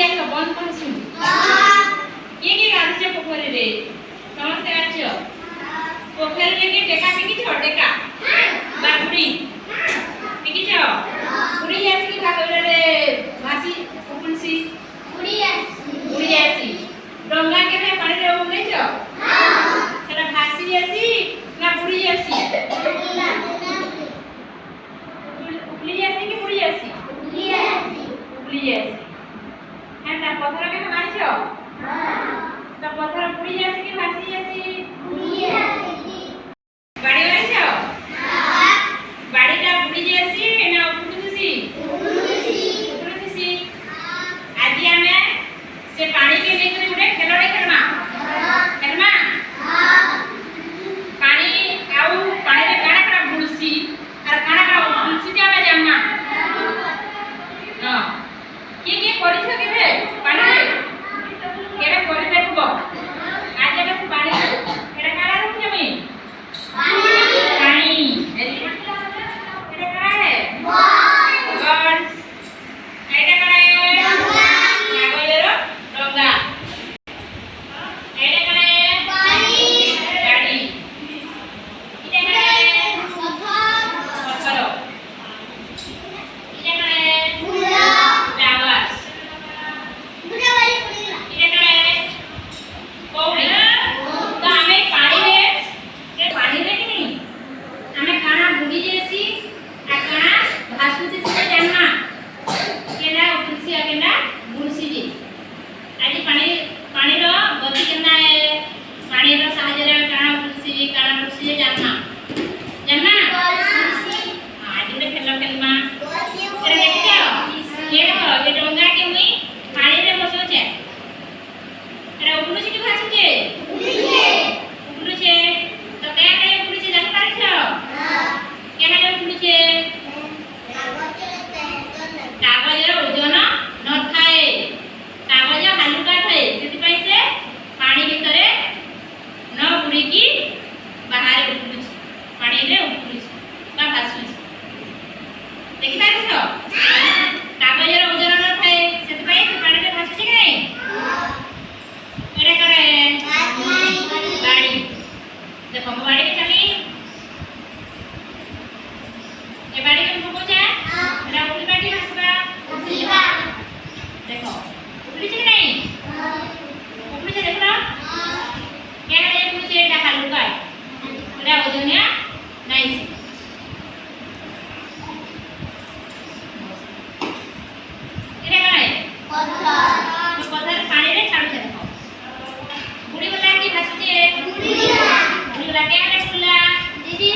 आस बंद करसु ये गाधुचे पोखरी रे समस्त गाछ पोखरी रे के टेका पिकी छ टेका बागुड़ी पिकी छ उड़ी आसी की भागले रे भासी उपलसी उड़ी आसी डंगा के में पानी रे उड़े छ सेटा भासी आसी ना बुड़ी आसी उपली आसी की बुड़ी आसी उपली आसी है ना पत्थर के मारी छ तो पत्थर बुड़ी आसी की भासी आसी बाड़ी मारी छ बाड़ी ता बुड़ी आसी ना उपलुसी आज हमें से पानी के लेकर उड़े खेलोड़े खेलमा पानी आउ पानी रे काना काना बुलसी और काना काना बुलसी जावे जम्मा हां के करि छ केबे पानी रे केबे करि देखबो आज के पानी एटा काना रखि जमी पानी एटा काना है गॉड एटा काना है कागजेरो डंगा एटा काना है पानी गाड़ी इटा काना है पत्थर इटा काना है फ्लावर्स इटा काना है कौड़ी तो हमें पानी रे कि नहीं हमें खाना बुड़ी जैसी आ खाना भासुती से जानना केना तुलसी आ केना बुलसी जी आज पानी रो गति केना है पानी रो सहायता रे काना बुलसी जानना आज रे खेलमा अरे देखि जाओ ये डोंगा के मुई पानी रे बसो छे अरे उपलुसी की भासु छे उपलुछे तो केना उपलुछे जानि पारि छ केना उपलुछे कागजर ओजन न थाए कागज हालुका थाए सेति पई से पानी भितरे न बुड़ी की बाहर उपलुछ पानी रे उपलुछ बा भासु देखि पारि छ कागजर ओजन न थाए सेति पई से पानी रे भासु कि नहीं एटा करे गाड़ी देखो गाड़ी के चली ये गाड़ी के हमको जा एटा उल्टी गाड़ी हसबा देखो उल्टी कि नहीं उल्टी से देखो क्या है उल्टी एटा हालुका एटा ओजनिया नहीं एटा करे पत्थर पानी रे छाड़ छे देखो बुड़ी वाला की भासुचे बुड़ी वाला क्या है बुला दीदी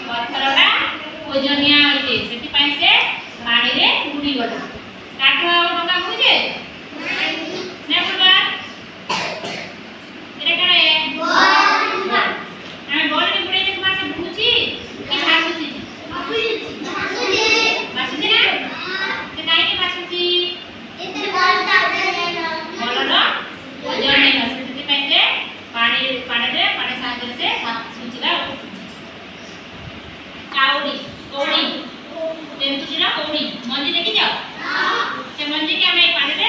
पत्थरडा ओजनिया होइछे सेति पई से पानी रे बुड़ी गला काठ डंगा बुझे ने बुला एटा करे बॉल हमें बॉल के बुड़ी देख मासे बुझी कि भासुची भासुची ना से काहे की भासुची एते बॉलटा बॉलर ओजन नहीं है सेति पई से पानी सागर से सुचला कौड़ी तेंतुजीरा कौड़ी मंजी देखि जाओ से मंजी के हमें पानी रे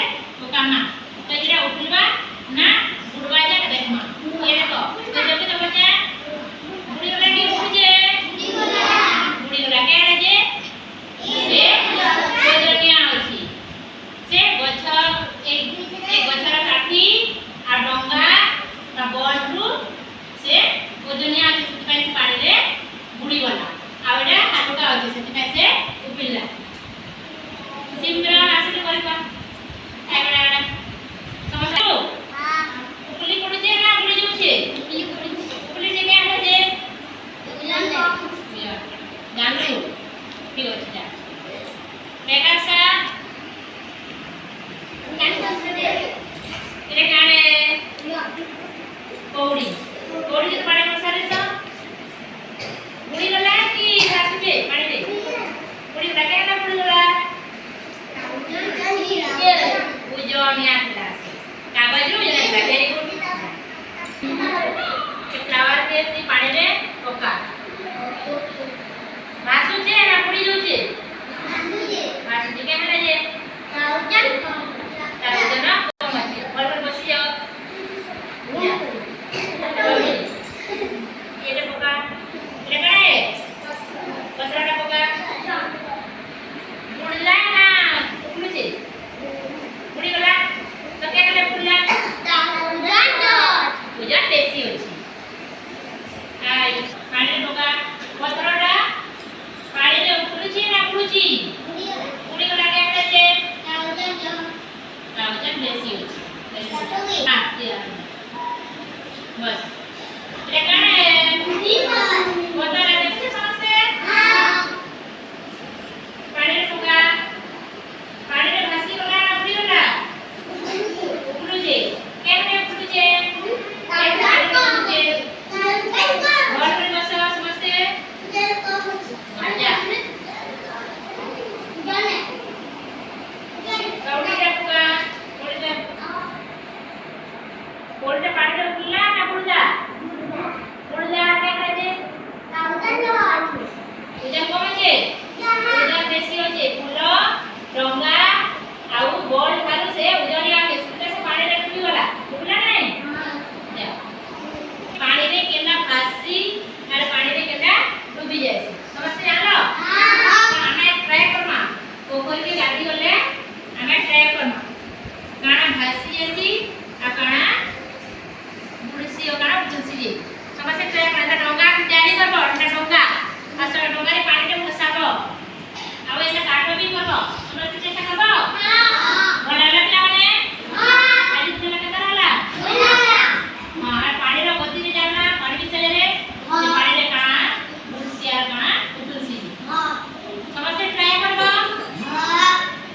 जुसी जी समस्या तो एक डोंगा तैयारी करबो डोंगा आ डोंगा रे पानी रे बसाबो आ एटा काटो भी